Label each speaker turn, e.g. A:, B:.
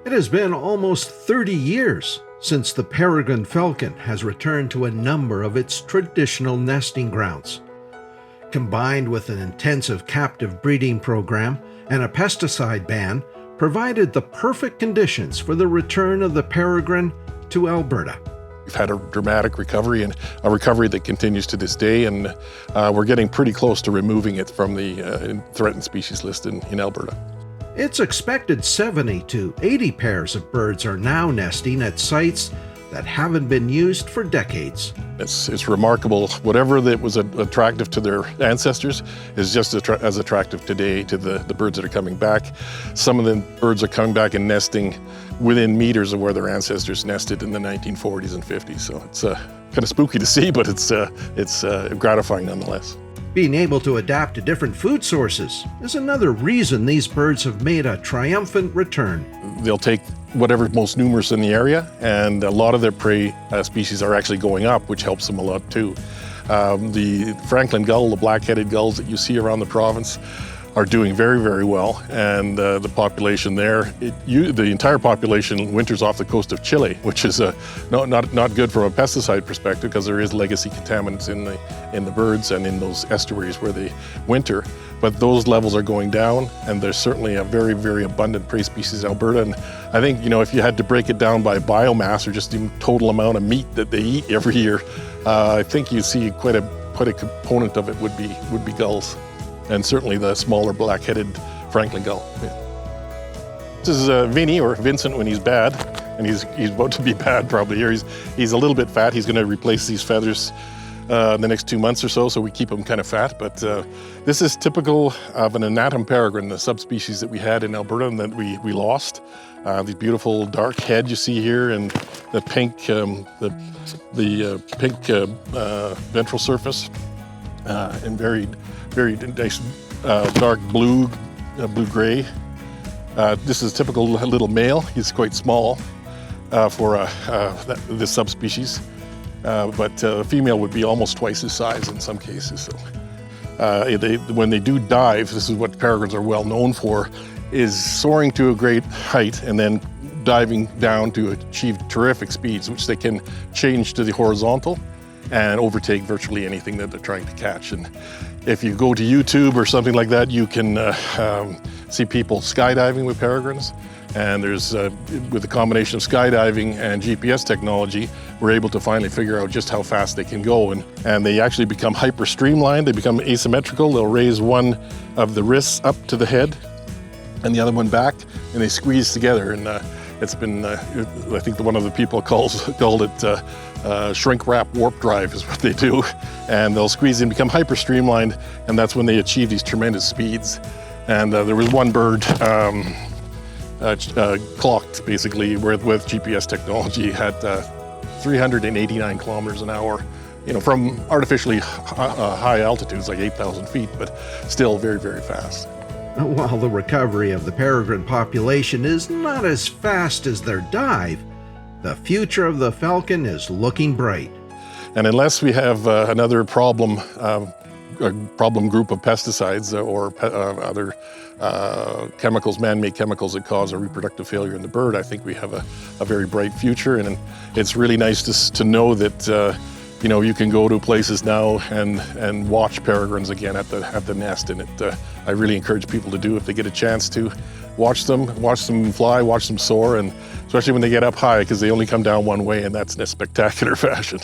A: It has been almost 30 years since the Peregrine Falcon has returned to a number of its traditional nesting grounds. Combined with an intensive captive breeding program and a pesticide ban, provided the perfect conditions for the return of the peregrine to Alberta.
B: We've had a dramatic recovery, and a recovery that continues to this day, and we're getting pretty close to removing it from the threatened species list in Alberta.
A: It's expected 70 to 80 pairs of birds are now nesting at sites that haven't been used for decades.
B: It's remarkable. Whatever that was attractive to their ancestors is just as attractive today to the birds that are coming back. Some of the birds are coming back and nesting within meters of where their ancestors nested in the 1940s and 50s. So it's kind of spooky to see, but it's gratifying nonetheless.
A: Being able to adapt to different food sources is another reason these birds have made a triumphant return.
B: They'll take whatever's most numerous in the area, and a lot of their prey species are actually going up, which helps them a lot too. The Franklin gull, the black-headed gulls that you see around the province, are doing very, very well, and the population there, the entire population winters off the coast of Chile, which is not good from a pesticide perspective because there is legacy contaminants in the birds and in those estuaries where they winter. But those levels are going down, and there's certainly a very, very abundant prey species in Alberta. And I think, if you had to break it down by biomass or just the total amount of meat that they eat every year, I think you see quite a component of it would be gulls. And certainly the smaller black-headed Franklin gull. Yeah. This is Vinny, or Vincent when he's bad, and he's about to be bad probably here. He's a little bit fat. He's going to replace these feathers in the next 2 months or so we keep him kind of fat. But this is typical of an anatom peregrine, the subspecies that we had in Alberta and that we lost. The beautiful dark head you see here, and the pink, pink ventral surface, and very nice dark blue-gray. This is a typical little male. He's quite small for this subspecies, but a female would be almost twice his size in some cases. So, when they do dive, this is what peregrines are well known for, is soaring to a great height and then diving down to achieve terrific speeds, which they can change to the horizontal and overtake virtually anything that they're trying to catch. And if you go to YouTube or something like that, you can see people skydiving with peregrines. And there's, with the combination of skydiving and GPS technology, we're able to finally figure out just how fast they can go. And they actually become hyper streamlined, they become asymmetrical. They'll raise one of the wrists up to the head and the other one back, and they squeeze together. And it's been, I think one of the people called it shrink wrap warp drive is what they do. And they'll squeeze and become hyper streamlined, and that's when they achieve these tremendous speeds. And there was one bird clocked basically with GPS technology, had 389 kilometers an hour, from artificially high altitudes like 8,000 feet, but still very, very fast.
A: While the recovery of the peregrine population is not as fast as their dive, the future of the falcon is looking bright.
B: And unless we have another problem group of pesticides or other chemicals, man-made chemicals that cause a reproductive failure in the bird, I think we have a very bright future. And it's really nice to know that you can go to places now and watch peregrines again at the nest. And I really encourage people to do, if they get a chance to, watch them fly, watch them soar, and especially when they get up high, because they only come down one way, and that's in a spectacular fashion.